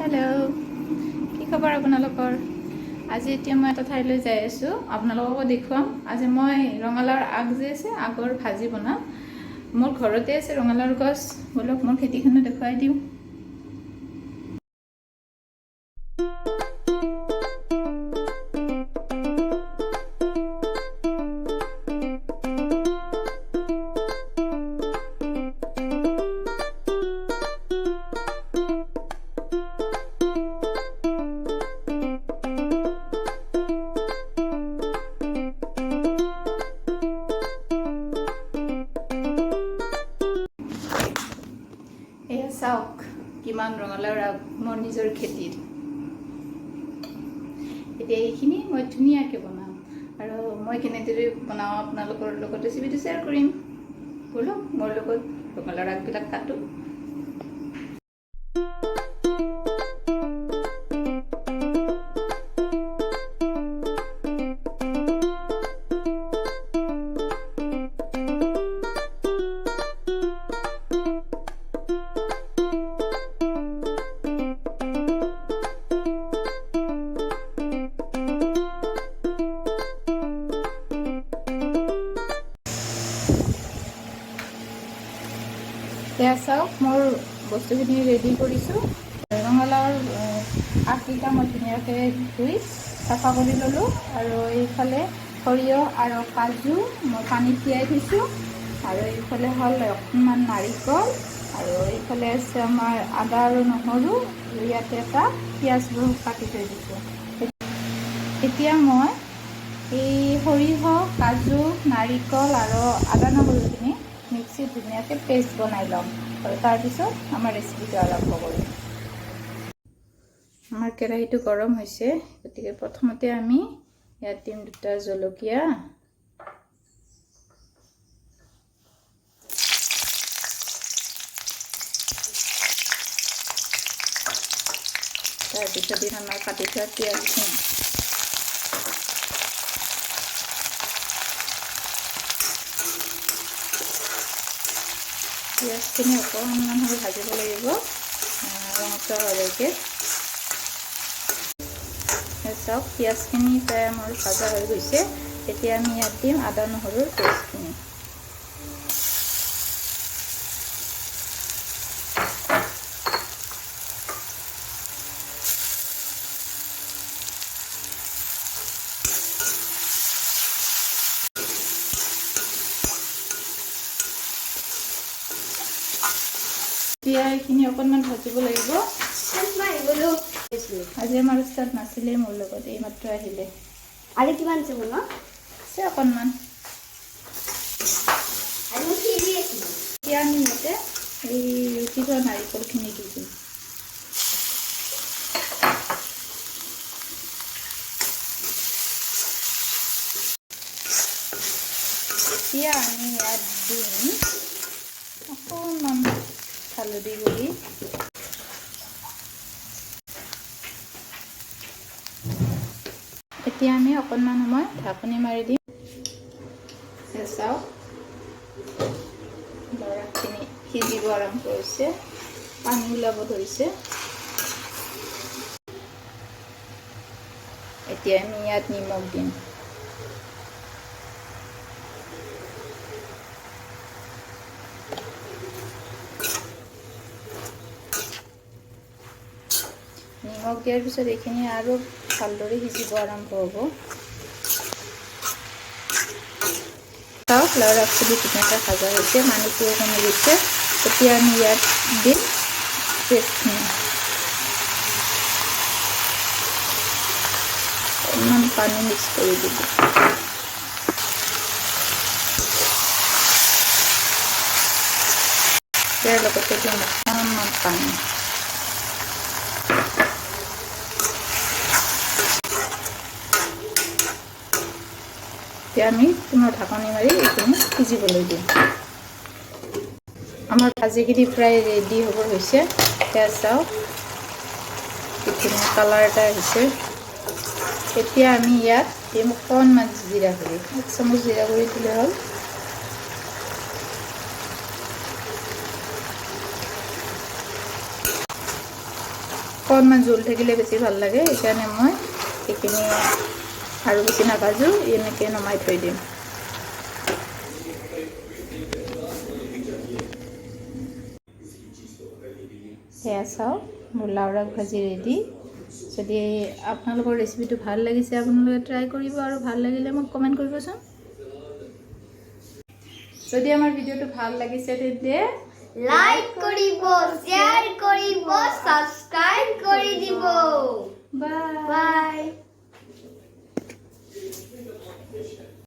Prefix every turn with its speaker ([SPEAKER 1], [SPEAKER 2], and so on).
[SPEAKER 1] Hello' কি খবৰ আপোনালোকৰ? আজি এতিয়া মই এটা ঠাইলৈ যাই আছোঁ, আপোনালোককো দেখুৱাম। আজি মই ৰঙালাওৰ আগ যে আছে, আগৰ ভাজি বনাম। মোৰ ঘৰতে আছে ৰঙালাওৰ গছ, বলক মোৰ খেতিখনো দেখুৱাই দিওঁ। এয়া চাওক কিমান ৰঙালাওৰ আগ মোৰ নিজৰ খেতিৰ। এতিয়া এইখিনি মই ধুনীয়াকৈ বনাম, আৰু মই কেনেদৰে বনাওঁ আপোনালোকৰ লগত ৰেচিপিটো শ্বেয়াৰ কৰিম। বলক মোৰ লগত ৰঙালাওৰ আগবিলাক কাটোঁ। এয়া চাওক মোৰ বস্তুখিনি ৰেডি কৰিছোঁ। ৰঙালাওৰ আগকেইটা মই ধুনীয়াকৈ ধুই চাফা কৰি ল'লোঁ, আৰু এইফালে সৰিয়হ আৰু কাজু মই পানীত তিয়াই থৈছোঁ, আৰু এইফালে হ'ল অকণমান নাৰিকল, আৰু এইফালে আছে আমাৰ আদা আৰু নহৰু, ইয়াতে এটা পিঁয়াজবোৰ কাটি থৈ দিছোঁ। এতিয়া মই এই সৰিয়হ, কাজু, নাৰিকল আৰু আদা নহৰুখিনি মিক্সিত ধুনীয়াকৈ পেষ্ট বনাই ল'ম, আৰু তাৰপিছত আমাৰ ৰেচিপিটো আৰম্ভ কৰিম। আমাৰ কেৰাহীটো গৰম হৈছে, গতিকে প্ৰথমতে আমি ইয়াত দিম দুটা জলকীয়া, তাৰপিছত দিম আমাৰ কাটি থোৱা পিঁয়াজখিনি। পিঁয়াজখিনি অকণমান সময় ভাজিব লাগিব, ৰঙচুৱা হোৱালৈকে। চাওক পিঁয়াজখিনি প্ৰায় আমাৰ ভাজা হৈ গৈছে। এতিয়া আমি ইয়াত দিম আদা নহৰুৰ পেষ্টখিনি। এতিয়া এইখিনি অকণমান ভাজিব লাগিব। আজি আমাৰ ষ্টাৰ্ট নাছিলে মোৰ লগত, এইমাত্ৰ আহিলে।
[SPEAKER 2] আৰু কিমান আছে বনোৱা?
[SPEAKER 1] আছে অকণমান। এতিয়া আমি ইয়াতে এই ৰুটি থোৱা নাৰিকলখিনি দি দিম। এতিয়া আমি ইয়াত দিম অকণমান হালধি গুড়ি, এতিয়া আমি অকণমান সময় ঢাকনি মাৰি দিম। চাওক বৰাখিনি সিজিব আৰম্ভ কৰিছে, পানী ওলাব ধৰিছে। এতিয়া আমি ইয়াত নিমখ দিম। নিমখ দিয়াৰ পিছত এইখিনি আৰু ভালদৰে সিজিব আৰম্ভ হ'ব। চাওক লাওৰ আগখিনি ধুনীয়াকৈ ভাজা হৈছে, পানীটোও কমি গৈছে। এতিয়া আমি ইয়াত দিম পেষ্টখিনি। অকণমান পানী মিক্স কৰি দিব। ইয়াৰ লগতে দিম অকণমান পানী। এতিয়া আমি পুনৰ ঢাকনি মাৰি এইখিনি সিজিবলৈ দিম। আমাৰ ভাজিখিনি প্ৰায় ৰেডি হ'ব হৈছে। এতিয়া চাওক কি ধুনীয়া কালাৰ এটা আহিছে। এতিয়া আমি ইয়াত দিম অকণমান জিৰা গুড়ি, 1 চামুচ জিৰা গুড়ি দিলে হ'ল। অকণমান জোল থাকিলে বেছি ভাল লাগে, সেইকাৰণে মই এইখিনি আৰু বেছি নাভাজোঁ, এনেকৈ নমাই থৈ দিম। সেয়া চাওক, মোৰ লাওৰা ভাজি ৰেডি। যদি আপোনালোকৰ ৰেচিপিটো ভাল লাগিছে আপোনালোকে ট্ৰাই কৰিব, আৰু ভাল লাগিলে মোক কমেণ্ট কৰিবচোন। যদি আমাৰ ভিডিঅ'টো ভাল লাগিছে তেন্তে
[SPEAKER 2] লাইক কৰিব, শ্বেয়াৰ কৰিব, সাবস্ক্ৰাইব কৰি দিব।
[SPEAKER 1] বাই।
[SPEAKER 2] বাই।